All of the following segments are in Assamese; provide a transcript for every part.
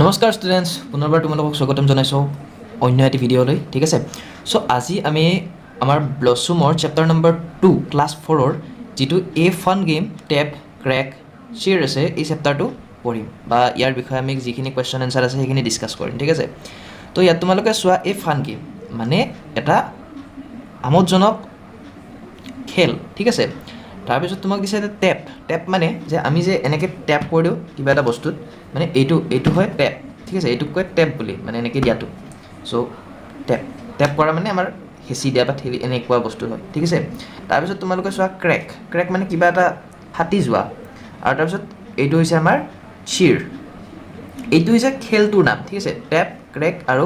নমস্কাৰ ষ্টুডেণ্টছ, পুনৰবাৰ তোমালোকক স্বাগতম জনাইছোঁ অন্য এটি ভিডিঅ'লৈ। ঠিক আছে, চ' আজি আমি আমাৰ ব্লছুমৰ চেপ্টাৰ নম্বৰ 2 ক্লাছ 4ৰ যিটো a fun game tap crack share আছে, এই চেপ্টাৰটো পঢ়িম বা ইয়াৰ বিষয়ে আমি যিখিনি কুৱেশ্যন এনচাৰ আছে সেইখিনি ডিছকাছ কৰিম। ঠিক আছে, তো ইয়াত তোমালোকে চোৱা, এ ফান গেম মানে এটা আমোদজনক খেল। ঠিক আছে, তাৰপিছত তোমাক দিছে টেপ। টেপ মানে যে আমি যে এনেকৈ টেপ কৰি দিওঁ কিবা এটা বস্তুত, মানে এইটো হয় টেপ। ঠিক আছে, এইটোক কয় টেপ বুলি, মানে এনেকৈ দিয়াটো। চ' টেপ টেপ কৰা মানে আমাৰ হেঁচি দিয়া বা ঠেলি এনেকুৱা বস্তু হয়। ঠিক আছে, তাৰপিছত তোমালোকে চোৱা ক্ৰেক। ক্ৰেক মানে কিবা এটা ফাটি যোৱা। আৰু তাৰপিছত এইটো হৈছে আমাৰ শ্বেয়াৰ। এইটো হৈছে খেলটোৰ নাম। ঠিক আছে, টেপ ক্ৰেক আৰু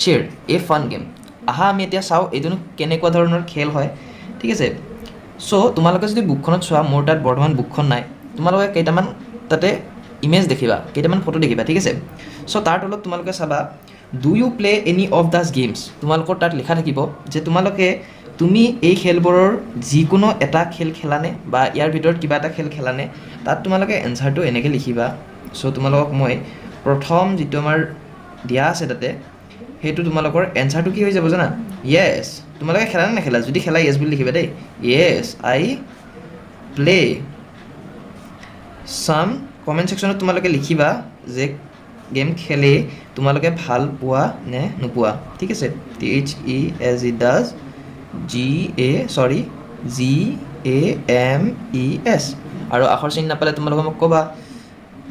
শ্বেয়াৰ, এ ফান গেম। আহা আমি এতিয়া চাওঁ এইটোনো কেনেকুৱা ধৰণৰ খেল হয়। ঠিক আছে, চ' তোমালোকে যদি বুকখনত চোৱা, মোৰ তাত বৰ্তমান বুকখন নাই, তোমালোকে কেইটামান তাতে ইমেজ দেখিবা, কেইটামান ফটো দেখিবা। ঠিক আছে, চ' তাৰ তলত তোমালোকে চাবা, do you play any of these games. তোমালোকৰ তাত লিখা থাকিব যে তুমি এই খেলবোৰৰ যিকোনো এটা খেল খেলানে বা ইয়াৰ ভিতৰত কিবা এটা খেল খেলানে। তাত তোমালোকে এনচাৰটো এনেকৈ লিখিবা। চ' তোমালোকক মই প্ৰথম যিটো আমাৰ দিয়া আছে তাতে, সেইটো তোমালোকৰ এনচাৰটো কি হৈ যাব জানা? য়েছ। তোমালোকে খেলা নে নেখেলা? যদি খেলা য়েছ বুলি লিখিবা দেই। য়েছ আই প্লে। চাম কমেণ্ট ছেকশ্যনত তোমালোকে লিখিবা যে গেম খেলি তোমালোকে ভাল পোৱা নে নোপোৱা। ঠিক আছে, THEAS GAMES। আৰু আখৰ চিনি নাপালে তোমালোকে মোক ক'বা।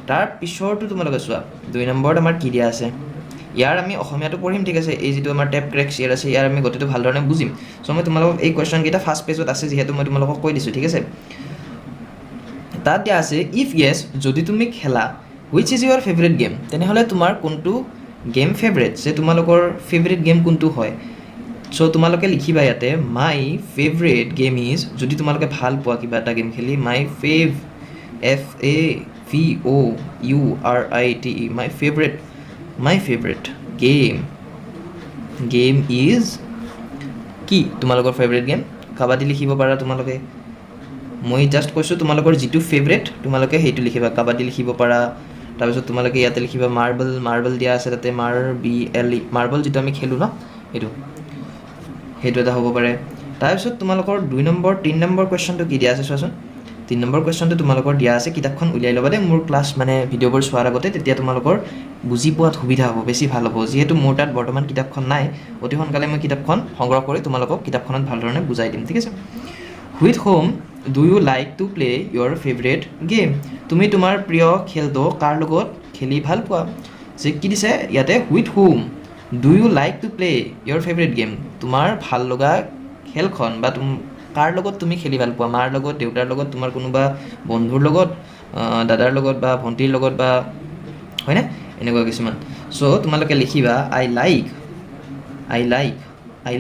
তাৰ পিছৰটো তোমালোকে চোৱা, 2 নম্বৰত আমাৰ কি দিয়া আছে। ইয়াৰ আমি অসমীয়াটো পঢ়িম। ঠিক আছে, এই যিটো আমাৰ টেপ ক্ৰেক শ্বেয়াৰ আছে, ইয়াৰ আমি গোটেইটো ভালধৰণে বুজিম। চ' মই তোমালোকক এই কুৱেশ্যনকেইটা ফাৰ্ষ্ট পেজত আছে যিহেতু মই তোমালোকক কৈ দিছোঁ। ঠিক আছে, তাত দিয়া আছে, ইফ য়েছ, যদি তুমি খেলা, which is your favourite game. তেনেহ'লে তোমাৰ কোনটো গেম ফেভৰেট, যে তোমালোকৰ ফেভৰেট গেম কোনটো হয়। চ' তোমালোকে লিখিবা ইয়াতে, মাই ফেভৰেট গেম ইজ, যদি তোমালোকে ভাল পোৱা কিবা এটা গেম খেলি, মাই FAVOURITE, my favourite game is কি তোমালোকৰ ফেভৰেট গেম। কাবাডী লিখিব পাৰা তোমালোকে। মই জাষ্ট কৈছোঁ তোমালোকৰ যিটো ফেভৰেট তোমালোকে সেইটো লিখিবা। কাবাডী লিখিব পাৰা। তাৰপিছত তোমালোকে ইয়াতে লিখিবা মাৰ্বল দিয়া আছে তাতে, মাৰ্বল যিটো আমি খেলোঁ ন, সেইটো এটা হ'ব পাৰে। তাৰপিছত তোমালোকৰ 2 নম্বৰ 3 নম্বৰ কুৱেশ্যনটো কি দিয়া আছে চোৱাচোন। 3 নম্বৰ কুৱেশ্যনটো তোমালোকৰ দিয়া আছে, কিতাপখন উলিয়াই ল'বা দেই মোৰ ক্লাছ মানে ভিডিঅ'বোৰ চোৱাৰ আগতে, তেতিয়া তোমালোকৰ বুজি পোৱাত সুবিধা হ'ব, বেছি ভাল হ'ব। যিহেতু মোৰ তাত বৰ্তমান কিতাপখন নাই, অতি সোনকালে মই কিতাপখন সংগ্ৰহ কৰি তোমালোকক কিতাপখনত ভালধৰণে বুজাই দিম। ঠিক আছে, with whom do you like to play your favourite game. তুমি তোমাৰ প্ৰিয় খেলটো কাৰ লগত খেলি ভাল পোৱা। যে কি দিছে ইয়াতে, with whom do you like to play your favourite game. তোমাৰ ভাল লগা খেলখন বা কাৰ লগত তুমি খেলি ভাল পোৱা। মাৰ লগত, দেউতাৰ লগত, তোমাৰ কোনোবা বন্ধুৰ লগত, দাদাৰ লগত বা ভণ্টিৰ লগত, বা হয়নে এনেকুৱা কিছুমান। চ' তোমালোকে লিখিবা, আই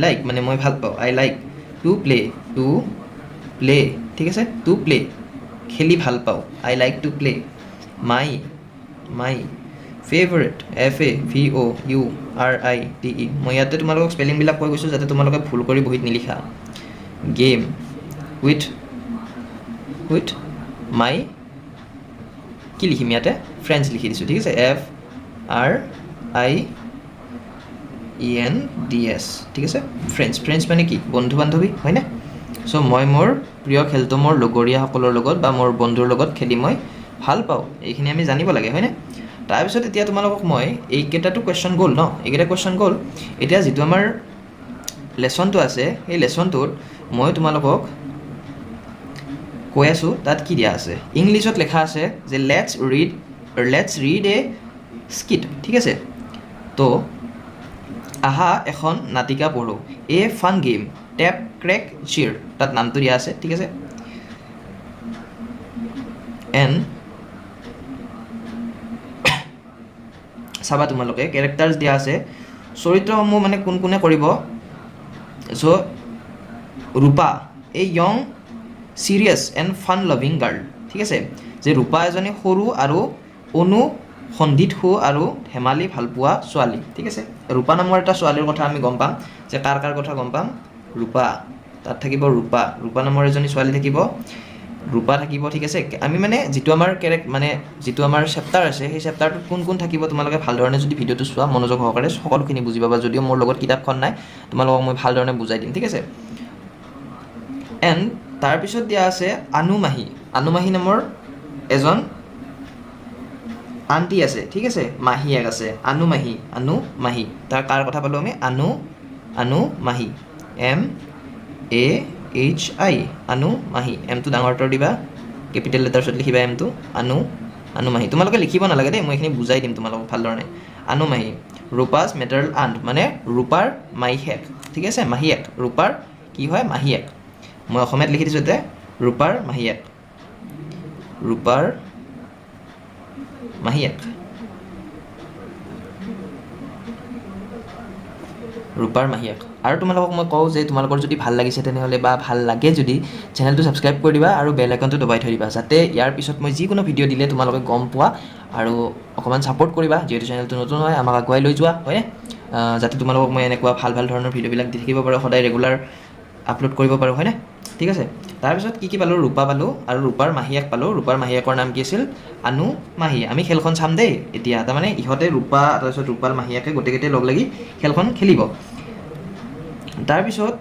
লাইক মানে মই ভাল পাওঁ। I like to play. ঠিক আছে, টু প্লে খেলি ভাল পাওঁ। I like to play my favourite FAVOURITE। মই ইয়াতে তোমালোকক স্পেলিংবিলাক কৈ গৈছোঁ যাতে তোমালোকে ভুল কৰি বহীত নিলিখা। গেম উইথ মাই কি লিখিম ইয়াতে, ফ্ৰেণ্ডছ লিখি দিছোঁ। ঠিক আছে, FRIENDS। ঠিক আছে, ফ্ৰেণ্ডছ মানে কি, বন্ধু বান্ধৱী হয়নে। চ' মই মোৰ প্ৰিয় খেলটো মোৰ লগৰীয়াসকলৰ লগত বা মোৰ বন্ধুৰ লগত খেলি মই ভাল পাওঁ। এইখিনি আমি জানিব লাগে হয়নে। তাৰপিছত এতিয়া তোমালোকক মই এইকেইটাতো কুৱেশ্যন গ'ল ন, এইকেইটা কুৱেশ্যন গ'ল। এতিয়া যিটো আমাৰ লেচনটো আছে, সেই লেচনটোত মই তোমালোকক কৈ আছোঁ, তাত কি দিয়া আছে। ইংলিছত লেখা আছে যে লেটছ ৰিড এ স্কিট। ঠিক আছে, তো আহা এখন নাটিকা পঢ়োঁ। A fun game tap crack share, তাত নামটো দিয়া আছে। ঠিক আছে, এণ্ড চাবা তোমালোকে কেৰেক্টাৰ্ছ দিয়া আছে, চৰিত্ৰসমূহ মানে কোন কোনে কৰিব। So' Rupa, a young serious and fun loving girl. ঠিক আছে, যে ৰূপা এজনী সৰু আৰু অনুসন্ধিৎসু আৰু ধেমালি ভালপোৱা ছোৱালী। ঠিক আছে, ৰূপা নামৰ এটা ছোৱালীৰ কথা আমি গম পাম, যে কাৰ কথা গম পাম, ৰূপা। তাত থাকিব ৰূপা নামৰ এজনী ছোৱালী থাকিব। ৰূপা থাকিব ঠিক আছে আমি মানে যিটো আমাৰ মানে যিটো আমাৰ চেপ্টাৰ আছে সেই চেপ্টাৰটোত কোন থাকিব তোমালোকে ভালধৰণে যদি ভিডিঅ'টো চোৱা মনোযোগ সহকাৰে সকলোখিনি বুজি পাবা যদিও মোৰ লগত কিতাপখন নাই তোমালোকক মই ভালধৰণে বুজাই দিম ঠিক আছে এণ্ড তাৰপিছত দিয়া আছে আনুমাহী নামৰ এজন আণ্টি আছে ঠিক আছে মাহীয়েক আছে আনুমাহী তাৰ কাৰ কথা পালোঁ আমি আনুমাহী MAHI আনুমাহী এমটো ডাঙৰটোৰ দিবা কেপিটেল লেটাৰ্ছত লিখিবা এমটো আনুমাহী তোমালোকে লিখিব নালাগে দেই মই এইখিনি বুজাই দিম তোমালোকক ভালধৰণে আনুমাহী ৰূপাছ মেটাৰেল আণ্ট মানে ৰূপাৰ মাহীয়েক ঠিক আছে মাহীয়েক ৰূপাৰ কি হয় মাহীয়েক মই অসমীয়াত লিখি দিছোঁ এতিয়া ৰূপাৰ মাহীয়েক আৰু তোমালোকক মই কওঁ যে তোমালোকৰ যদি ভাল লাগিছে তেনেহ'লে বা ভাল লাগে যদি চেনেলটো ছাবস্ক্ৰাইব কৰি দিবা আৰু বেল আইকনটো দবাই থৈ দিবা যাতে ইয়াৰ পিছত মই যিকোনো ভিডিঅ' দিলে তোমালোকে গম পোৱা আৰু অকণমান ছাপোৰ্ট কৰিবা যিহেতু চেনেলটো নতুন হয় আমাক আগুৱাই লৈ যোৱা হয়নে যাতে তোমালোকক মই এনেকুৱা ভাল ধৰণৰ ভিডিঅ'বিলাক দি থাকিব পাৰোঁ সদায় ৰেগুলাৰ আপলোড কৰিব পাৰোঁ হয়নে ঠিক আছে তাৰপিছত কি পালোঁ ৰূপা পালোঁ আৰু ৰূপাৰ মাহীয়েক পালোঁ ৰূপাৰ মাহীয়েকৰ নাম কি আছিল আনুমাহী আমি খেলখন চাম দেই এতিয়া তাৰমানে ইহঁতে ৰূপা তাৰপিছত ৰূপাৰ মাহীয়েকে গোটেইকেইটাই লগ লাগি খেলখন খেলিব তাৰপিছত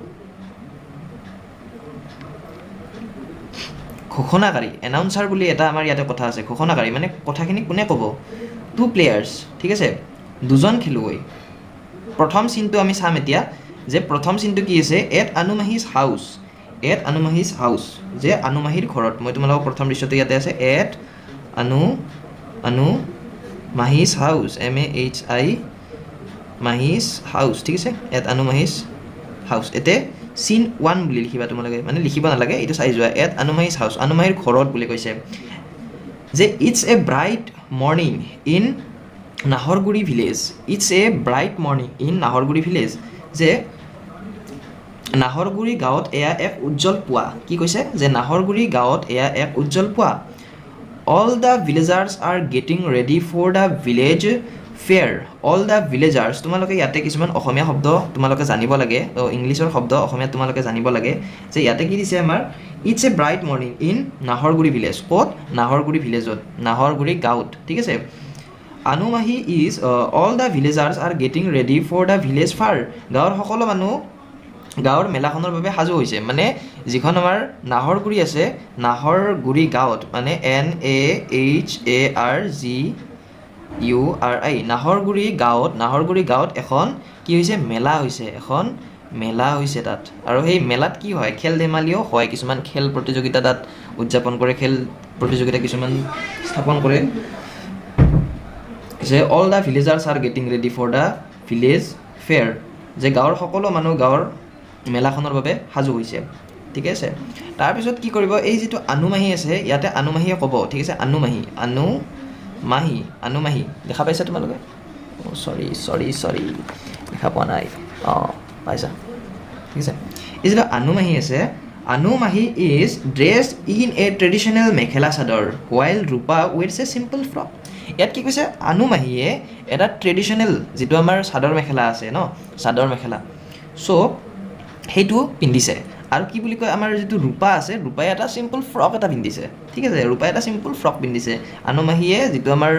ঘোষণাকাৰী এনাউন্সাৰ বুলি এটা আমাৰ ইয়াতে কথা আছে ঘোষণাকাৰী মানে কথাখিনি কোনে ক'ব 2 প্লেয়াৰ্ছ ঠিক আছে দুজন খেলুৱৈ প্ৰথম চিনটো আমি চাম এতিয়া যে প্ৰথম চিনটো কি আছে এট আনুমাহীজ হাউচ যে আনুমাহীৰ ঘৰত মই তোমালোকক প্ৰথম দৃশ্যটো ইয়াতে আছে এট আনুমাহীজ হাউচ MAHI মাহীজ হাউচ ঠিক আছে এট আনুমাহীজ হাউচ এতে চিন 1 বুলি লিখিবা তোমালোকে মানে লিখিব নালাগে এইটো চাই যোৱা এট আনুমাহীজ হাউচ আনুমাহীৰ ঘৰত বুলি কৈছে যে it's a bright morning in Naharguri village যে নাহৰগুৰি গাঁৱত এয়া এক উজ্জ্বল পুৱা কি কৈছে যে নাহৰগুৰি গাঁৱত এয়া এক উজ্জ্বল পুৱা all the villagers are getting ready for the village fair all the villagers তোমালোকে ইয়াতে কিছুমান অসমীয়া শব্দ তোমালোকে জানিব লাগে ইংলিছৰ শব্দ অসমীয়াত তোমালোকে জানিব লাগে যে ইয়াতে কি দিছে আমাৰ it's a bright morning in Naharguri village ক'ত নাহৰগুৰি ভিলেজত নাহৰগুৰি গাঁৱত ঠিক আছে Anumahi is all the villagers are getting ready for the village fair গাঁৱৰ সকলো মানুহ গাঁৱৰ মেলাখনৰ বাবে সাজু হৈছে মানে যিখন আমাৰ নাহৰগুৰি আছে নাহৰগুৰি গাঁৱত মানে NAHARGURI নাহৰগুৰি গাঁৱত এখন কি হৈছে মেলা হৈছে তাত আৰু সেই মেলাত কি হয় খেল ধেমালিও হয় কিছুমান খেল প্ৰতিযোগিতা তাত উদযাপন কৰে খেল প্ৰতিযোগিতা কিছুমান স্থাপন কৰে যে all the villagers are getting ready for the village fair যে গাঁৱৰ সকলো মানুহ গাঁৱৰ মেলাখনৰ বাবে সাজু হৈছে ঠিক আছে তাৰপিছত কি কৰিব এই যিটো আনুমাহী আছে ইয়াতে আনুমাহীয়ে ক'ব ঠিক আছে আনুমাহী দেখা পাইছা তোমালোকে সৰি দেখা পোৱা নাই পাইছা ঠিক আছে এই যিটো আনুমাহী আছে Anumahi is dressed in a traditional mekhela chador while Rupa wears a simple frock ইয়াত কি কৈছে আনুমাহীয়ে এটা ট্ৰেডিশ্যনেল যিটো আমাৰ চাদৰ মেখেলা আছে ন চাদৰ মেখেলা চ' সেইটো পিন্ধিছে আৰু কি বুলি কয় আমাৰ যিটো ৰূপা আছে ৰূপাই এটা চিম্পল ফ্ৰক এটা পিন্ধিছে ঠিক আছে ৰূপাই এটা চিম্পল ফ্ৰক পিন্ধিছে আনুমাহীয়ে যিটো আমাৰ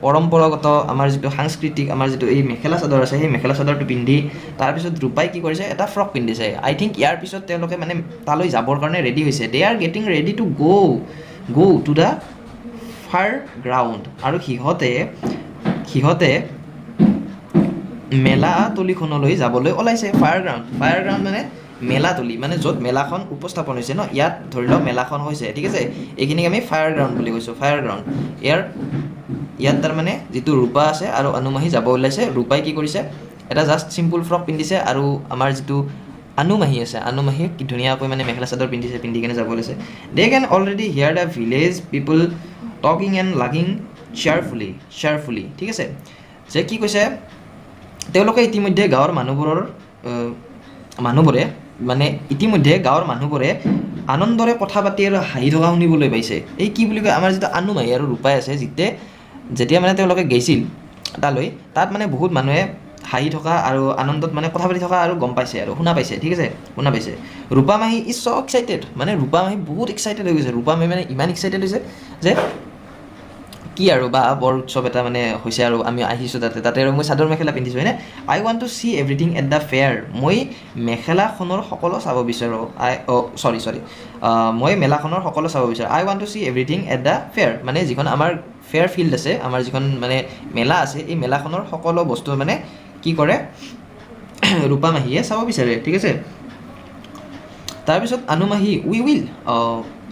পৰম্পৰাগত আমাৰ যিটো সাংস্কৃতিক আমাৰ যিটো এই মেখেলা চাদৰ আছে সেই মেখেলা চাদৰটো পিন্ধি তাৰপিছত ৰূপাই কি কৰিছে এটা ফ্ৰক পিন্ধিছে আই থিংক ইয়াৰ পিছত তেওঁলোকে মানে তালৈ যাবৰ কাৰণে ৰেডি হৈছে they are getting ready to go to the fair ground আৰু সিহঁতে মেলা তলিখনলৈ যাবলৈ ওলাইছে ফায়াৰ গ্ৰাউণ্ড মানে মেলাতলি মানে য'ত মেলাখন উপস্থাপন হৈছে ন ইয়াত ধৰি লওক মেলাখন হৈছে ঠিক আছে এইখিনিক আমি ফায়াৰ গ্ৰাউণ্ড বুলি কৈছোঁ ফায়াৰ গ্ৰাউণ্ড ইয়াত তাৰমানে যিটো ৰূপা আছে আৰু আনুমাহী যাব ওলাইছে ৰূপাই কি কৰিছে এটা জাষ্ট চিম্পল ফ্ৰক পিন্ধিছে আৰু আমাৰ যিটো আনুমাহী আছে আনুমাহীয়ে কি ধুনীয়াকৈ মানে মেখেলা চাদৰ পিন্ধি কেনে যাব ওলাইছে they can already hear the village people talking and লাকিং চেয়াৰফুলি ঠিক আছে যে কি কৈছে তেওঁলোকে ইতিমধ্যে গাঁৱৰ মানুহবোৰে আনন্দৰে কথা পাতি আৰু হাঁহি থকা শুনিবলৈ পাইছে এই কি বুলি কয় আমাৰ যিটো আনুমাহী আৰু ৰূপাই আছে যেতিয়া মানে তেওঁলোকে গৈছিল তালৈ তাত মানে বহুত মানুহে হাঁহি থকা আৰু আনন্দত মানে কথা পাতি থকা আৰু গম পাইছে আৰু শুনা পাইছে ঠিক আছে শুনা পাইছে ৰূপা মাহী ইজ চ' এক্সাইটেড মানে ৰূপা মাহী বহুত এক্সাইটেড হৈ গৈছে ৰূপা মাহী মানে ইমান এক্সাইটেড হৈছে যে কি আৰু বা বৰ উৎসৱ এটা মানে হৈছে আৰু আমি আহিছোঁ তাতে আৰু মই চাদৰ মেখেলা পিন্ধিছোঁ হয়নে I want to see everything at the fair মই মেখেলাখনৰ সকলো চাব বিচাৰোঁ মই মেলাখনৰ সকলো চাব বিচাৰোঁ I want to see everything at the fair মানে যিখন আমাৰ ফেয়াৰ ফিল্ড আছে আমাৰ যিখন মানে মেলা আছে এই মেলাখনৰ সকলো বস্তু মানে কি কৰে ৰূপা মাহীয়ে চাব বিচাৰে ঠিক আছে তাৰপিছত আনু মাহী উই উইল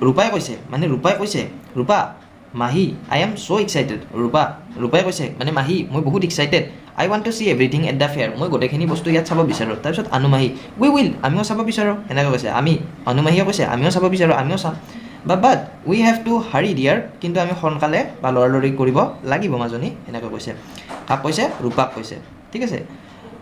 ৰূপাই কৈছে ৰূপা মাহী আই এম চ' এক্সাইটেড ৰূপাই কৈছে মানে মাহী মই বহুত excited I want to see everything at the fair মই গোটেইখিনি বস্তু ইয়াত চাব বিচাৰোঁ তাৰপিছত আনু মাহী উই উইল আমিও চাব বিচাৰোঁ এনেকৈ কৈছে আনু মাহীয়ে কৈছে আমিও চাব বিচাৰোঁ আমিও চাম বাট উই হেভ টু হাৰি ডিয়াৰ কিন্তু আমি সোনকালে বা লৰালৰি কৰিব লাগিব মাজনী এনেকৈ কৈছে কাক কৈছে ৰূপাক কৈছে ঠিক আছে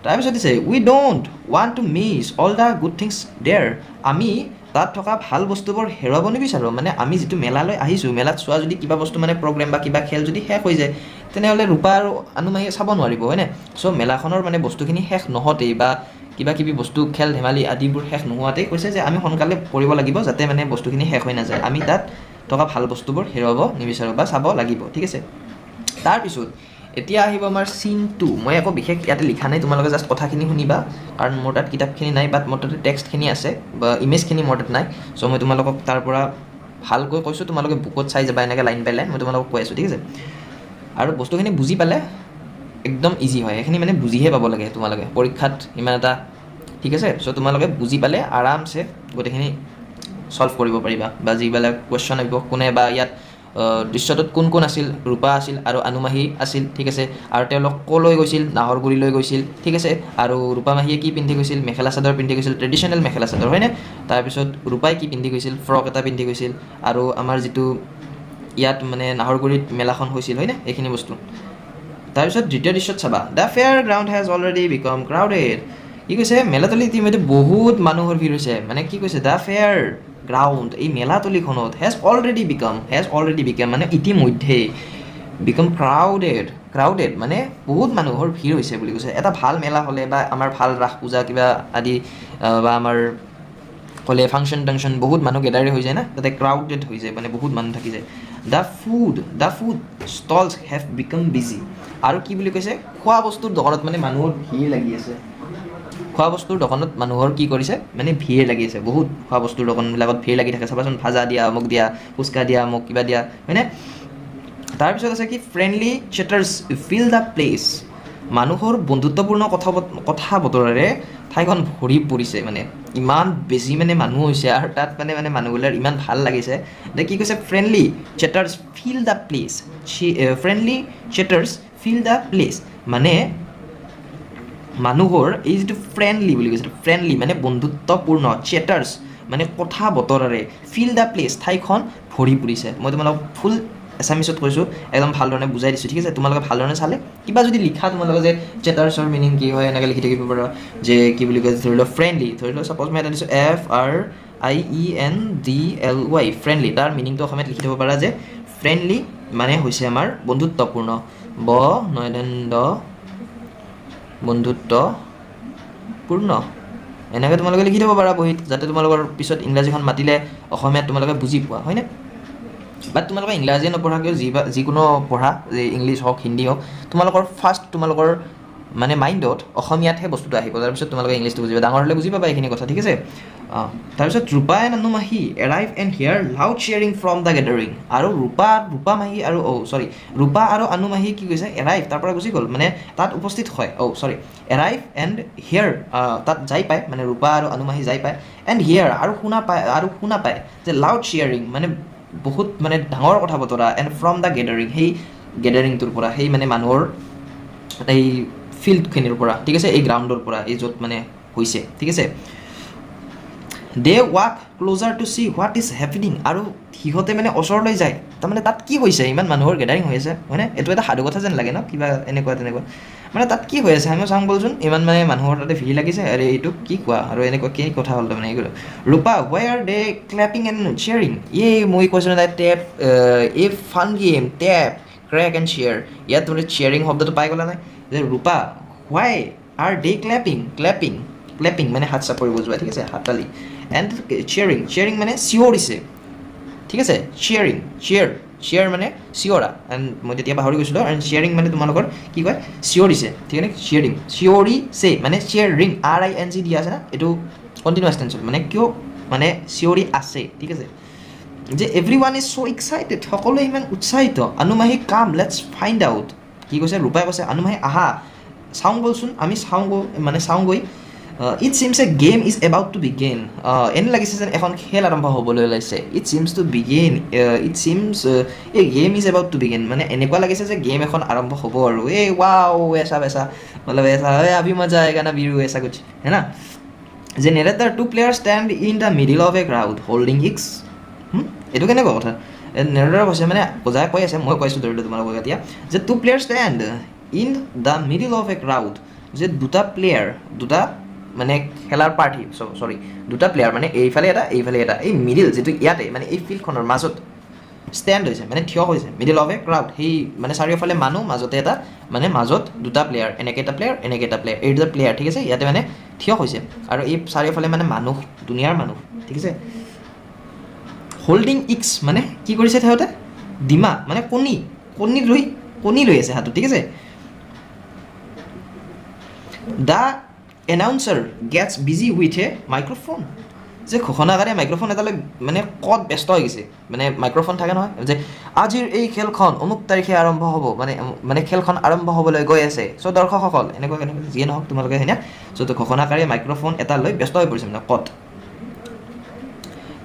তাৰপিছত দিছে we don't want to miss all the good things there আমি তাত থকা ভাল বস্তুবোৰ হেৰুৱাব নিবিচাৰোঁ মানে আমি যিটো মেলালৈ আহিছোঁ মেলাত চোৱা যদি কিবা বস্তু মানে প্ৰগ্ৰেম বা কিবা খেল যদি শেষ হৈ যায় তেনেহ'লে ৰূপা আৰু আনু মাহীয়ে চাব নোৱাৰিব হয়নে চ' মেলাখনৰ মানে বস্তুখিনি শেষ নহওঁতেই বা কিবা কিবি বস্তু খেল ধেমালি আদিবোৰ শেষ নোহোৱাতেই কৈছে যে আমি সোনকালে কৰিব লাগিব যাতে মানে বস্তুখিনি শেষ হৈ নাযায় আমি তাত থকা ভাল বস্তুবোৰ হেৰুৱাব নিবিচাৰোঁ বা চাব লাগিব ঠিক আছে তাৰপিছত এতিয়া আহিব আমাৰ চিন 2 মই একো বিশেষ ইয়াতে লিখা নাই তোমালোকে জাষ্ট কথাখিনি শুনিবা কাৰণ মোৰ তাত কিতাপখিনি নাই বাট মোৰ তাতে টেক্সটখিনি আছে বা ইমেজখিনি মোৰ তাত নাই চ' মই তোমালোকক তাৰ পৰা ভালকৈ কৈছোঁ তোমালোকে বুকত চাই যাবা এনেকৈ লাইন বাই লাইন মই তোমালোকক কৈ আছোঁ ঠিক আছে আৰু বস্তুখিনি বুজি পালে একদম ইজি হয় সেইখিনি মানে বুজিহে পাব লাগে তোমালোকে পৰীক্ষাত ইমান এটা ঠিক আছে চ' তোমালোকে বুজি পালে আৰামছে গোটেইখিনি সলভ কৰিব পাৰিবা বা যিবিলাক কুৱেশ্যন আহিব কোনে বা ইয়াত দৃশ্যটোত কোন আছিল ৰূপা আছিল আৰু আনু মাহী আছিল ঠিক আছে আৰু তেওঁলোক ক'লৈ গৈছিল নাহৰগুৰিলৈ গৈছিল ঠিক আছে আৰু ৰূপা মাহীয়ে কি পিন্ধি গৈছিল মেখেলা চাদৰ পিন্ধি গৈছিল ট্ৰেডিশ্যনেল মেখেলা চাদৰ হয়নে তাৰপিছত ৰূপাই কি পিন্ধি গৈছিল ফ্ৰক এটা পিন্ধি গৈছিল আৰু আমাৰ যিটো ইয়াত মানে নাহৰগুৰিত মেলাখন হৈছিল হয়নে এইখিনি বস্তু তাৰপিছত দ্বিতীয় দৃশ্যত চাবা the fair ground has already become crowded কি কৈছে মেলাতলি ইতিমধ্যে বহুত মানুহৰ ভিৰ হৈছে মানে কি কৈছে দ্য ফেয়াৰ গ্ৰাউণ্ড এই মেলাতলিখনত হেজ অলৰেডি বিকাম মানে ইতিমধ্যে বিকম ক্ৰাউডেড মানে বহুত মানুহৰ ভিৰ হৈছে বুলি কৈছে এটা ভাল মেলা হ'লে বা আমাৰ ভাল ৰাস পূজা কিবা আদি বা আমাৰ হ'লে ফাংচন বহুত মানুহ গেডাৰি হৈ যায় না তাতে ক্ৰাউডেড হৈ যায় মানে বহুত মানুহ থাকি যায় the food stalls have become busy আৰু কি বুলি কৈছে খোৱা বস্তুৰ দোকানত মানে মানুহৰ ভিৰ লাগি আছে খোৱা বস্তুৰ দোকানত মানুহৰ কি কৰিছে মানে ভিৰ লাগি আছে বহুত খোৱা বস্তুৰ দোকানবিলাকত ভিৰ লাগি থাকে চাবাচোন ভাজা দিয়া অমুক দিয়া ফুচকা দিয়া অমুক কিবা দিয়া হয়নে তাৰপিছত আছে কি ফ্ৰেণ্ডলি চেটাৰ্ছ ফিল দ্য প্লেচ মানুহৰ বন্ধুত্বপূৰ্ণ কথা বতৰাৰে ঠাইখন ভৰি পৰিছে মানে ইমান বেছি মানে মানুহ হৈছে আৰু তাত মানে মানুহবিলাক ইমান ভাল লাগিছে যে কি কৈছে ফ্ৰেণ্ডলি চেটাৰ্ছ ফিল দ্য প্লেচ মানে মানুহৰ এই যিটো ফ্ৰেণ্ডলি বুলি কৈছে ফ্ৰেণ্ডলি মানে বন্ধুত্বপূৰ্ণ চেটাৰ্ছ মানে কথা বতৰাৰে ফিল দ্য প্লেচ ঠাইখন ভৰি পৰিছে মই তোমালোকক ফুল এছামিছত কৈছোঁ একদম ভালধৰণে বুজাই দিছোঁ ঠিক আছে তোমালোকে ভালধৰণে চালে কিবা যদি লিখা তোমালোকে যে চেটাৰ্ছৰ মিনিং কি হয় এনেকৈ লিখি থাকিব পাৰা যে কি বুলি কয় ধৰি লওক ফ্ৰেণ্ডলি ধৰি লওক ছাপ'জ মই এটা দিছোঁ FRIENDLY ফ্ৰেণ্ডলি তাৰ মিনিংটো অসমীয়াত লিখি থ'ব পাৰা যে ফ্ৰেণ্ডলি মানে হৈছে আমাৰ বন্ধুত্বপূৰ্ণ বন্ধুত্বপূৰ্ণ এনেকৈ তোমালোকে লিখি থ'ব পাৰা বহীত যাতে তোমালোকৰ পিছত ইংৰাজীখন মাতিলে অসমীয়াত তোমালোকে বুজি পোৱা হয়নে বাট তোমালোকে ইংৰাজীয়ে নপঢ়াকৈও যিকোনো পঢ়া যে ইংলিছ হওক হিন্দী হওক তোমালোকৰ ফাৰ্ষ্ট তোমালোকৰ মানে মাইণ্ডত অসমীয়াতহে বস্তুটো আহিব তাৰপিছত তোমালোকে ইংলিছটো বুজিবা ডাঙৰ হ'লে বুজি পাবা এইখিনি কথা ঠিক আছে তাৰপিছত ৰূপা and Anu Mahi arrive and hear loud cheering from the gathering আৰু ৰূপা আৰু আনু মাহী কি কৈছে এৰাইভ তাৰ পৰা গুচি গ'ল মানে তাত উপস্থিত হয় এৰাইভ এণ্ড হিয়াৰ তাত যাই পায় মানে ৰূপা আৰু আনু মাহী যাই পায় এণ্ড হিয়াৰ আৰু শুনা পায় যে লাউড চিয়াৰিং মানে বহুত মানে ডাঙৰ কথা বতৰা এণ্ড ফ্ৰম দ্য গেডাৰিং সেই গেডাৰিংটোৰ পৰা সেই মানে মানুহৰ এই ফিল্ডখিনিৰ পৰা ঠিক আছে এই গ্ৰাউণ্ডৰ পৰা এই য'ত মানে হৈছে ঠিক আছে they walk closer to see what is happening আৰু সিহঁতে মানে ওচৰলৈ যায় তাৰমানে তাত কি হৈছে ইমান মানুহৰ গেডাৰিং হৈ আছে হয়নে এইটো এটা সাধু কথা যেন লাগে ন কিবা এনেকুৱা তেনেকুৱা মানে তাত কি হৈ আছে আমি চাওঁ বলচোন ইমান মানে মানুহৰ তাতে ভিৰ লাগিছে আৰে এইটো কি কোৱা আৰু এনেকুৱা কি কথা হ'ল তাৰমানে এইগুলো ৰূপা হোৱাই আৰ দে ক্লেপিং এণ্ড চিয়াৰিং মই কৈছোঁ না টেপ এই fun game tap crack and cheer ইয়াত তুমি চিয়াৰিং শব্দটো পাই গ'লা নাই যে ৰূপা হোৱাই are they clapping মানে হাত চাপৰি বজোৱা ঠিক আছে হাততালি and cheering মানে চিঞৰিছে ঠিক আছে cheer মানে চিঞৰা এণ্ড মই তেতিয়া পাহৰি গৈছিলোঁ এণ্ড চিয়াৰিং মানে তোমালোকৰ কি কয় চিঞৰিছে ঠিক আছে চিঞৰিছে মানে চিয়াৰিং RING দিয়া আছে না এইটো কণ্টিনিউৱাছ টেন্স মানে কিয় মানে চিঞৰি আছে ঠিক আছে যে এভৰিৱান ইজ ছ' এক্সাইটেড সকলোৱে ইমান উৎসাহিত আনুমাহি কাম লেটছ ফাইণ্ড আউট কি কৈছে ৰূপাই কৈছে আনুমাহি আহা চাওঁ বলচোন আমি চাওঁগৈ it seems A game is about to begin এনে লাগিছে যেন এখন খেল আৰম্ভ হ'বলৈ ওলাইছে it seems A game is about to begin মানে এনেকুৱা লাগিছে যে গেম এখন আৰম্ভ হ'ব আৰু এই ৱাও এছা মতলব এছা আভি মজা আয়েগা না বিৰু এছা কুছ হে না যে narrator two player stand in the middle of a crowd holding eggs এইটো কেনেকুৱা কথা নেৰেটাৰ কৈছে মানে বুজাই কৈ আছে মই কৈছোঁ ধৰি তোমালোকক এতিয়া যে two player stand in the middle of a crowd যে দুটা মানে খেলাৰ পাৰ্টি চৰি দুটা প্লেয়াৰ মানে এইফালে এটা এই মিডিল যিটো ইয়াতে মানে এই ফিল্ডখনৰ মাজত ষ্টেণ্ড হৈছে মানে থিয় হৈছে মিডিল অফ এ ক্ৰাউড সেই মানে চাৰিওফালে মানুহ মাজতে এটা মানে মাজত দুটা প্লেয়াৰ এনেকৈ এটা প্লেয়াৰ এই দুটা প্লেয়াৰ ঠিক আছে ইয়াতে মানে থিয় হৈছে আৰু এই চাৰিওফালে মানে মানুহ দুনিয়াৰ মানুহ ঠিক আছে হোল্ডিং ইক্স মানে কি কৰিছে সিহঁতে ডিমা মানে কণী লৈ আছে হাতত ঠিক আছে the announcer gets busy with a microphone যে ঘোষণাকাৰীয়ে মাইক্ৰফোন এটালৈ মানে ক'ত ব্যস্ত হৈ গৈছে মানে মাইক্ৰফোন থাকে নহয় যে আজিৰ এই খেলখন অমুক তাৰিখে আৰম্ভ হ'ব মানে খেলখন আৰম্ভ হ'বলৈ গৈ আছে চ' দৰ্শকসকল এনেকুৱা যিয়ে নহওক তোমালোকে সেনে চ' ঘোষণাকাৰীয়ে মাইক্ৰফোন এটা লৈ ব্যস্ত হৈ পৰিছে মানে ক'ত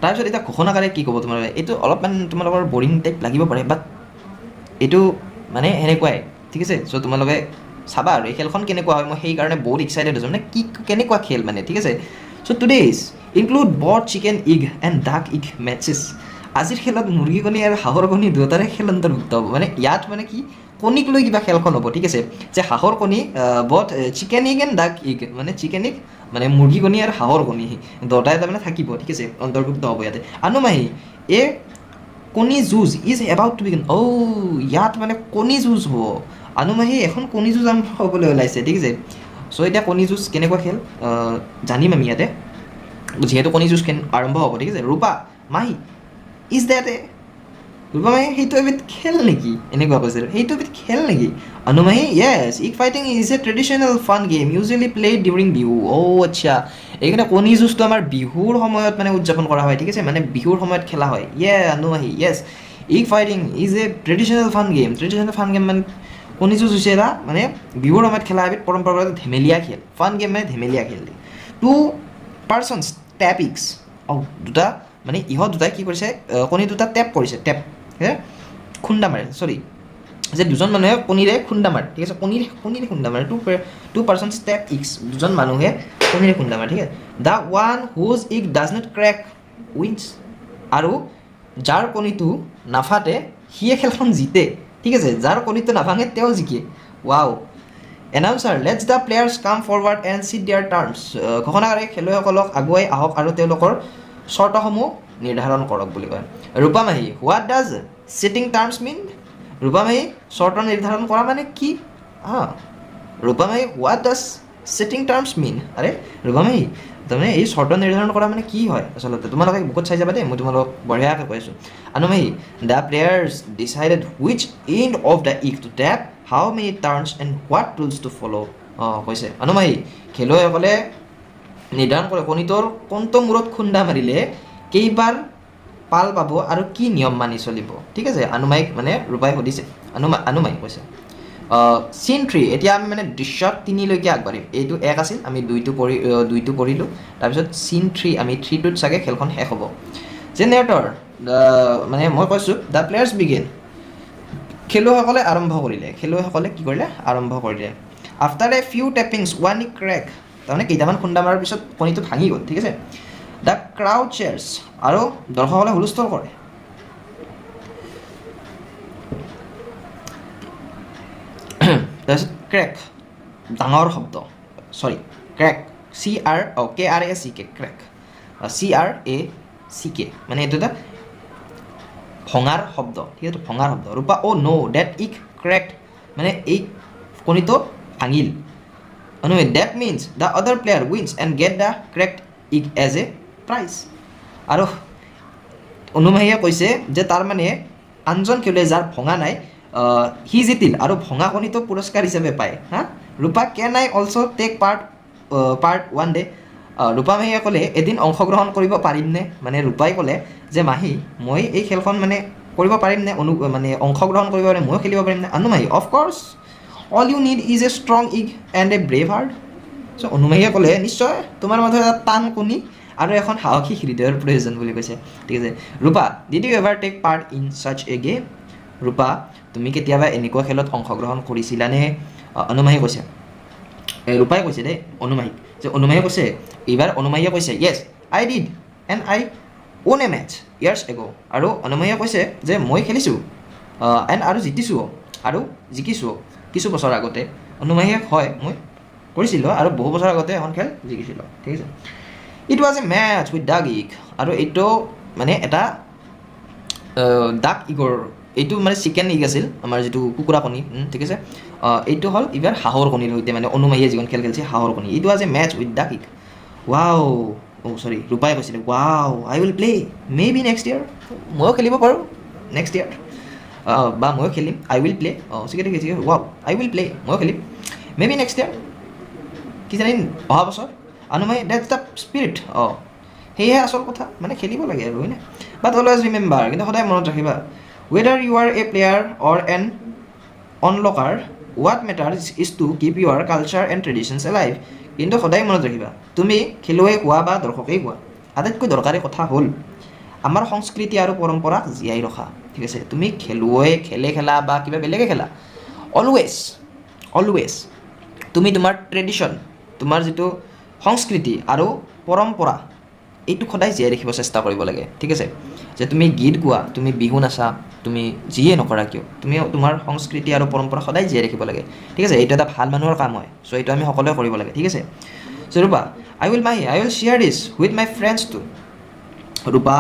তাৰপিছত এতিয়া ঘোষণাকাৰীয়ে কি ক'ব তোমালোকে এইটো অলপমান তোমালোকৰ বৰিং টাইপ লাগিব পাৰে বাট এইটো মানে সেনেকুৱাই ঠিক আছে চ' তোমালোকে চাবা আৰু এই খেলখন কেনেকুৱা হয় মই সেইকাৰণে বহুত এক্সাইটেড হৈছোঁ মানে কি কেনেকুৱা খেল মানে ঠিক আছে চ' টুডেজ ইনক্লুড বট চিকেন ইগ এণ্ড ডাক ইগ মেটচেছ আজিৰ খেলত মুৰ্গী কণী আৰু হাঁহৰ কণী দুয়োটাৰে খেল অন্তৰ্ভুক্ত হ'ব মানে ইয়াত মানে কি কণীক লৈ কিবা খেলখন হ'ব ঠিক আছে যে হাঁহৰ কণী বট চিকেন ইগ এণ্ড ডাক ইগ মানে চিকেন ইগ মানে মুৰ্গী কণী আৰু হাঁহৰ কণী দুয়োটা এটা মানে থাকিব ঠিক আছে অন্তৰ্ভুক্ত হ'ব ইয়াতে আনুমাহি এ কণী যুঁজ ইজ এবাউট টু বিগিন ইয়াত মানে কণী যুঁজ হ'ব আনুমাহি এখন কণী যুঁজ আৰম্ভ হ'বলৈ ওলাইছে ঠিক আছে চ' এতিয়া কণী যুঁজ কেনেকুৱা খেল জানিম আমি ইয়াতে যিহেতু কণী যুঁজ আৰম্ভ হ'ব ঠিক আছে ৰূপা মাহী ইজ দেট এ ৰূপা মাহী সেইটো এবিধ খেল নেকি এনেকুৱা কৈছে সেইটো এবিধ খেল নেকি Anumahi yes egg fighting is a traditional fun game usually played during Bihu আচ্ছা এইকাৰণে কণী যুঁজটো আমাৰ বিহুৰ সময়ত মানে উদযাপন কৰা হয় ঠিক আছে মানে বিহুৰ সময়ত খেলা হয় Anumahi yes egg fighting is a traditional fun game মানে কণী যুঁজ হৈছে এটা মানে বিহুৰ সময়ত খেলা এবিধ পৰম্পৰাগত ধেমেলীয়া খেল ফান গেম মানে ধেমেলীয়া খেল টু পাৰ্চনছ টেপ ইক্স দুটা মানে ইহঁত দুটাই কি কৰিছে কণী দুটা টেপ কৰিছে খুন্দা মাৰে চৰি যে দুজন মানুহে কণীৰে খুন্দা মাৰে ঠিক আছে কণীৰে খুন্দা মাৰে টু পাৰ্চনছ টেপ ইক্স দুজন মানুহে কণীৰে খুন্দা মাৰে ঠিক আছে the one whose egg does not crack wins আৰু যাৰ কণীটো নাফাটে সিয়ে খেলখন জিতে ঠিক আছে যাৰ কণীটো নাভাঙে তেওঁ জিকে wow announcer lets the players come forward and sit their turns ঘোষণাকাৰী খেলুৱৈসকলক আগুৱাই আহক আৰু তেওঁলোকৰ চৰ্তসমূহ নিৰ্ধাৰণ কৰক বুলি কয় ৰূপামাহী হোৱাট ডাজ চিটিং টাৰ্মছ মিন ৰূপামাহী চৰ্ত নিৰ্ধাৰণ কৰা মানে কি ৰূপামাহী হোৱাট ডাজ চিটিং টাৰ্মছ মিন আৰে ৰূপামাহী তাৰমানে এই চৰ্ত নিৰ্ধাৰণ কৰা মানে কি হয় আচলতে তোমালোকে বুকত চাই যাবা দেই মই তোমালোকক বঢ়িয়াকৈ কৈ আছোঁ Anumahi the players decided which end of the egg to tap how many turns and what rules to follow' কৈছে অনুমাহী খেলুৱৈসকলে নিৰ্ধাৰণ কৰে কণীটোৰ কোনটো মূৰত খুন্দা মাৰিলে কেইবাৰ পাল পাব আৰু কি নিয়ম মানি চলিব ঠিক আছে অনুমায়িক মানে ৰূপাই সুধিছে অনুমায়িক কৈছে চিন 3 এতিয়া আমি মানে দৃশ্যত 3লৈকে আগবাঢ়িম এইটো 1 আছিল আমি 2টো পঢ়িলোঁ তাৰপিছত চিন 3 আমি 3টোত চাগে খেলখন শেষ হ'ব জেনেৰেটৰ মানে মই কৈছোঁ দ্য প্লেয়াৰ্ছ বিগিন খেলুৱৈসকলে কি কৰিলে আৰম্ভ কৰিলে after a few tappings one egg crack তাৰমানে কেইটামান খুন্দা মাৰাৰ পিছত কণীটো ভাঙি গ'ল ঠিক আছে দ্য ক্ৰাউড চেয়াৰ্ছ আৰু দৰ্শকসকলে হুলস্থুল কৰে তাৰপিছত ক্ৰেক ডাঙৰ শব্দ চৰি ক্ৰেক CRACK ক্ৰেক CRACK মানে এইটো এটা ভঙাৰ শব্দ ঠিক আছে ভঙাৰ শব্দ ৰূপা ন' ডেট ইক ক্ৰেকড মানে এই কণীটো ভাঙিল অনুমাহি that means the other player wins and get the correct egg as a prize আৰু অনুমাহিয়ে কৈছে যে তাৰ মানে আনজন খেলুৱৈ যাৰ ভঙা নাই সি জিতিল আৰু ভঙা কণীটো পুৰস্কাৰ হিচাপে পায় হা Rupa can I also' take part one day Rupa মাহীয়ে ক'লে এদিন অংশগ্ৰহণ কৰিব পাৰিমনে মানে ৰূপাই ক'লে যে মাহী মই এই খেলখন মানে কৰিব পাৰিমনে মানে অংশগ্ৰহণ কৰিব পাৰিম ময়ো খেলিব পাৰিমনে Anumahi of course all you need is a strong egg and a brave heart so' অনুমাহীয়ে ক'লে নিশ্চয় তোমাৰ মাজত এটা টান কণী আৰু এখন সাহসী হৃদয়ৰ প্ৰয়োজন বুলি কৈছে ঠিক আছে Rupa did you ever take part in such a game Rupa তুমি কেতিয়াবা এনেকুৱা খেলত অংশগ্ৰহণ কৰিছিলানে অনুমাহী কৈছে ৰূপাই কৈছে দেই অনুমাহীক যে অনুমাহীয়ে কৈছে এইবাৰ অনুমাহীয়ে কৈছে yes I did and I won a match years ago' আৰু অনুমাহীয়ে কৈছে যে মই খেলিছোঁ এণ্ড আৰু জিতিছোঁ আৰু জিকিছোঁ কিছু বছৰ আগতে অনুমাহীয়ে হয় মই কৰিছিলোঁ আৰু বহু বছৰ আগতে এখন খেল জিকিছিলোঁ ঠিক আছে it was a match with duck egg আৰু এইটো মানে এটা ডাক ইগৰ এইটো মানে চিকেন ইগ আছিল আমাৰ যিটো কুকুৰা কণী ঠিক আছে এইটো হ'ল এইবাৰ হাঁহৰ কণীৰ সৈতে মানে অনুমাহীয়ে যিখন খেল খেলিছে হাঁহৰ কণী it was a match with duck egg wow চৰি ৰূপাই কৈছিলে wow I will play maybe next year ময়ো খেলিব পাৰোঁ নেক্সট ইয়েৰ বা ময়ো খেলিম আই উইল প্লে ঠিক আছে ৱাও আই উইল প্লে ময়ো খেলিম মে বি নেক্সট ইয়েৰ কি জানি অহা বছৰ অনুমাহী ডেটছ দ্য স্পিৰিট সেয়েহে আচল কথা মানে খেলিব লাগে আৰু হয়নে বাট অলৱেজ ৰিমেম্বাৰ কিন্তু সদায় মনত ৰাখিবা whether you are a player or an onlooker what matters is to keep your culture and traditions alive কিন্তু সদায় মনত ৰাখিবা তুমি খেলুৱৈ হোৱা বা দৰ্শকেই হোৱা আটাইতকৈ দৰকাৰী কথা হ'ল আমাৰ সংস্কৃতি আৰু পৰম্পৰাক জীয়াই ৰখা ঠিক আছে তুমি খেলুৱৈ খেলা বা কিবা বেলেগে খেলা অলৱেজ তুমি তোমাৰ ট্ৰেডিশ্যন তোমাৰ যিটো সংস্কৃতি আৰু পৰম্পৰা এইটো সদায় জীয়াই ৰাখিব চেষ্টা কৰিব লাগে ঠিক আছে যে তুমি গীত গোৱা তুমি বিহু নাচা তুমি যিয়ে নকৰা কিয় তুমি তোমাৰ সংস্কৃতি আৰু পৰম্পৰা সদায় জীয়াই ৰাখিব লাগে ঠিক আছে এইটো এটা ভাল মানুহৰ কাম হয় চ' এইটো আমি সকলোৱে কৰিব লাগে ঠিক আছে so' Rupa I will share this with my friends too Rupa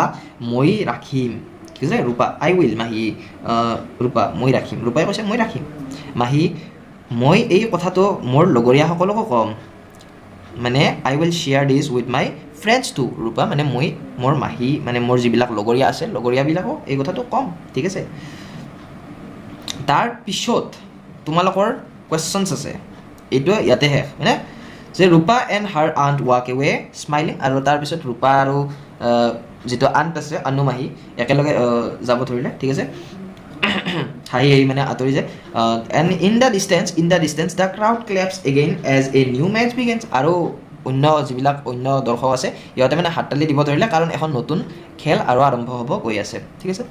মই ৰাখিম ঠিক আছে ৰূপা আই উইল মাহী ৰূপা মই ৰাখিম ৰূপাই কৈছে মই ৰাখিম মাহী মই এই কথাটো মোৰ লগৰীয়াসকলকো ক'ম মানে I will share this with my friends too Rupa মানে মই মোৰ মাহী মানে মোৰ যিবিলাক লগৰীয়া আছে লগৰীয়াবিলাকো এই কথাটো ক'ম ঠিক আছে তাৰ পিছত তোমালোকৰ কুৱেশ্যনছ আছে এইটো ইয়াতে শেষ মানে যে Rupa and her aunt walk away smiling আৰু তাৰপিছত ৰূপা আৰু যিটো আণ্ট আছে অনুমাহী একেলগে যাব ধৰিলে ঠিক আছে হাঁহি মানে আঁতৰি যায় and in the distance the crowd claps again as a new match begins আৰু অন্য যিবিলাক অন্য দৰ্শক আছে সিহঁতে মানে হাততালি দিব ধৰিলে কাৰণ এখন নতুন খেল আৰু আৰম্ভ হ'ব গৈ আছে ঠিক আছে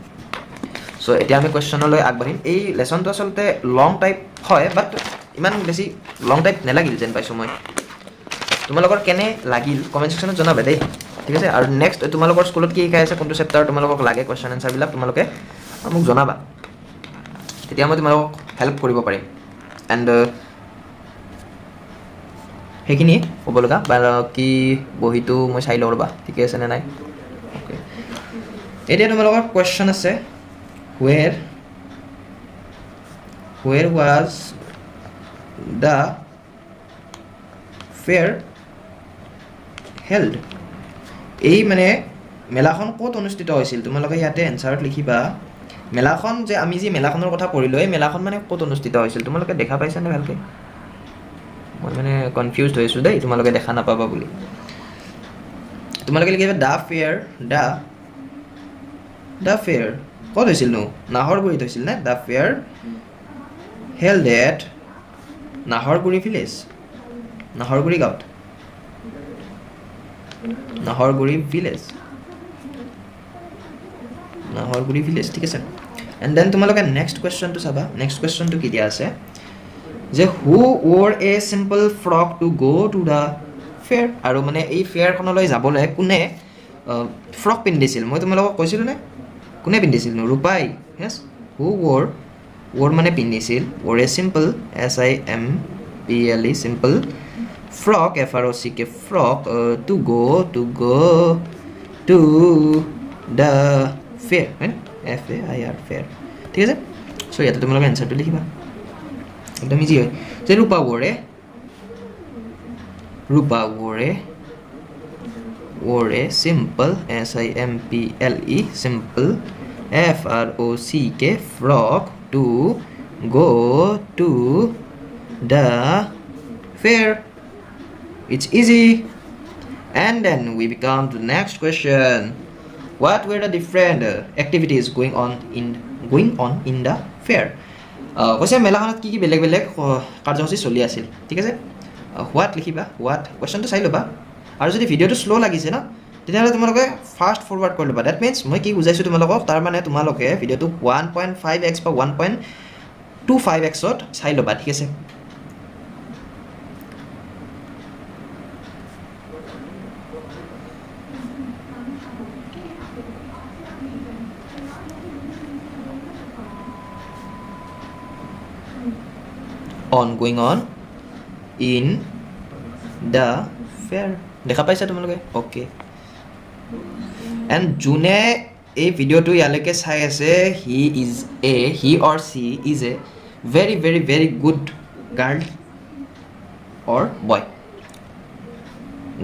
চ' এতিয়া আমি কুৱেশ্যনলৈ আগবাঢ়িম এই লেচনটো আচলতে লং টাইপ হয় বাট ইমান বেছি লং টাইপ নালাগিল যেন পাইছোঁ মই তোমালোকৰ কেনে লাগিল কমেণ্ট ছেকশ্যনত জনাবা দেই ঠিক আছে আৰু নেক্সট তোমালোকৰ স্কুলত কি শিকাই আছে কোনটো চেপ্টাৰ তোমালোকক লাগে কুৱেশ্যন এনচাৰবিলাক তোমালোকে মোক জনাবা তেতিয়া মই তোমালোকক হেল্প কৰিব পাৰিম এণ্ড সেইখিনিয়ে ক'ব লগা বাকী বহীটো মই চাই লওঁ ৰ'বা ঠিকে আছে নে নাই অ'কে এতিয়া তোমালোকৰ কুৱেশ্যন আছে where was the fair held এই মানে মেলাখন ক'ত অনুষ্ঠিত হৈছিল তোমালোকে ইয়াতে এনচাৰত লিখিবা মেলাখন যে আমি যি মেলাখনৰ কথা পঢ়িলোঁ এই মেলাখন মানে ক'ত অনুষ্ঠিত হৈছিল তোমালোকে দেখা পাইছানে ভালকৈ মই মানে কনফিউজড হৈছোঁ দেই তোমালোকে দেখা নাপাবা বুলি তোমালোকে লিখিবা দ্য ফেয়াৰ ক'ত হৈছিলনো নাহৰগুৰিত হৈছিল নে the fair held at Naharguri village Naharguri গাঁৱত নাহৰগুৰি ভিলেজ ঠিক আছে এণ্ড দেন তোমালোকে নেক্সট কুৱেশ্যনটো চাবা নেক্সট কুৱেশ্যনটো কি দিয়া আছে যে who wore a simple frock to go' to the fair আৰু মানে এই ফেয়াৰখনলৈ যাবলৈ কোনে ফ্ৰক পিন্ধিছিল মই তোমালোকক কৈছিলোঁ নে কোনে পিন্ধিছিলনো ৰূপাই য়েছ হু ৱৰ মানে পিন্ধিছিল wore a simple SIMPLE simple frock FROCK frock to go' to the fair হয় FAIR ফেয়াৰ ঠিক আছে চ' ইয়াতে তোমালোকে এনচাৰটো লিখিবা একদম ইজি হয় যে ৰূপা ৱৰে Rupa wore a simple simple simple frock frock to go to the fair. It's easy. And then we become to the next question. What were the different activities going on in the fair? কৈছে মেলাখনত কি কি বেলেগ বেলেগ কাৰ্যসূচী চলি আছিল ঠিক আছে হোৱাট লিখিবা হোৱাট কুৱেশ্যনটো চাই ল'বা আৰু যদি ভিডিঅ'টো শ্ল' লাগিছে ন তেতিয়াহ'লে তোমালোকে ফাষ্ট ফৰৱাৰ্ড কৰি ল'বা ডেট মিনছ মই কি বুজাইছোঁ তোমালোকক তাৰমানে তোমালোকে ভিডিঅ'টো 1.5x বা 1.25xত চাই ল'বা ঠিক আছে going on in the fair দেখা পাইছা তোমালোকে ওকে এণ্ড যোনে এই ভিডিঅ'টো ইয়ালৈকে চাই আছে he or she is a very very very good girl or boy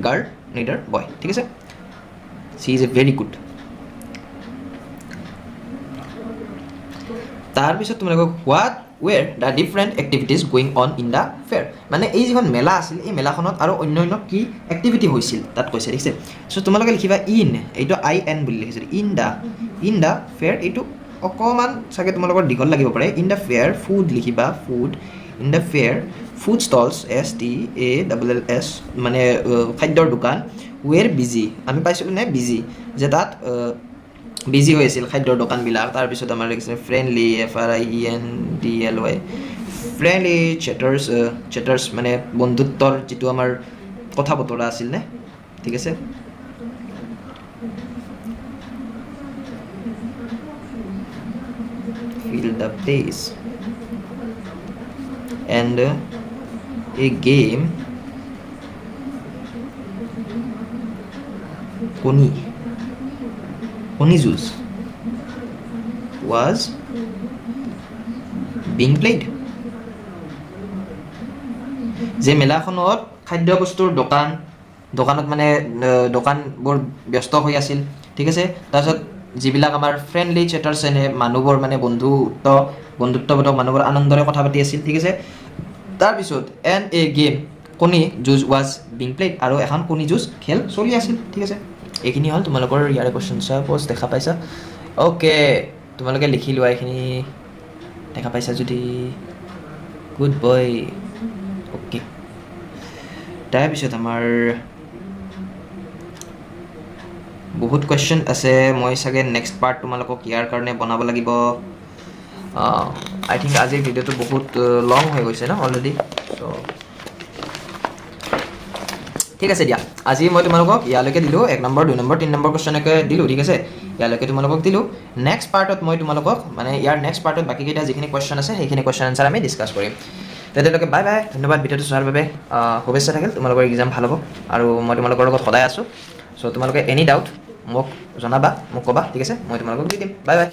girl neither boy ঠিক আছে she is a very good তাৰপিছত তোমালোকক what where the different activities going on in the fair মানে এই যিখন মেলা আছিল এই মেলাখনত আৰু অন্যান্য কি এক্টিভিটি হৈছিল তাত কৈছে ঠিক আছে সো তোমালোকে লিখিবা ইন এইটো IN বুলি লিখিছে ইন দা ফেয়াৰ এইটো অকমান চাগে তোমালোকৰ দীঘল লাগিব পাৰে ইন দা ফেয়াৰ ফুড লিখিবা food in the fair food stalls STALLS মানে খাদ্যৰ দোকান ওৱেৰ বিজি আমি পাইছিলোঁ নে বিজি যে তাত বিজি হৈছিল খাদ্যৰ দোকানবিলাক তাৰপিছত আমাৰ লিখিছে ফ্ৰেণ্ডলি FRIENDLY ফ্ৰেণ্ডলি চেটাৰ্ছ মানে বন্ধুত্বৰ যিটো আমাৰ কথা বতৰা আছিল নে ঠিক আছে fill the place and a game Koni juice was being played. যে মেলাখনত খাদ্য বস্তুৰ দোকানত মানে দোকানবোৰ ব্যস্ত হৈ আছিল ঠিক আছে তাৰপিছত যিবিলাক আমাৰ ফ্ৰেণ্ডলি চেটাৰ্ছ এনে মানুহবোৰ মানে বন্ধুত্ববোধক মানুহবোৰ আনন্দৰে কথা পাতি আছিল ঠিক আছে তাৰপিছত এণ্ড এ গেম কণী যুঁজ ৱাজ বিং প্লেড আৰু এখন কণী যুঁজ খেল চলি আছিল ঠিক আছে এইখিনি হ'ল তোমালোকৰ ইয়াৰে কুৱেশ্যন চাপ'জ দেখা পাইছা অ'কে তোমালোকে লিখি লোৱা এইখিনি দেখা পাইছা যদি গুড বয় অ'কে তাৰপিছত আমাৰ বহুত কুৱেশ্যন আছে মই চাগে নেক্সট পাৰ্ট তোমালোকক ইয়াৰ কাৰণে বনাব লাগিব আই থিংক আজিৰ ভিডিঅ'টো বহুত লং হৈ গৈছে ন অলৰেডি চ' ঠিক আছে দিয়া আজি মই তোমালোকক ইয়ালৈকে দিলোঁ 1 নম্বৰ 2 নম্বৰ 3 নম্বৰ কুৱেশ্যনকে দিলোঁ ঠিক আছে ইয়ালৈকে তোমালোকক দিলোঁ নেক্সট পাৰ্টত মই তোমালোকক মানে ইয়াৰ নেক্সট পাৰ্টত বাকীকেইটা যিখিনি কুৱেশ্যন আছে সেইখিনি কুৱেশ্যন আনচাৰ আমি ডিছকাছ কৰিম তেতিয়ালৈকে বাই বাই ধন্যবাদ ভিডিঅ'টো চোৱাৰ বাবে শুভেচ্ছা থাকিল তোমালোকৰ এক্সাম ভাল হ'ব আৰু মই তোমালোকৰ লগত সদায় আছোঁ চ' তোমালোকে এনি ডাউট মোক জনাবা মোক ক'বা ঠিক আছে মই তোমালোকক দি দিম বাই বাই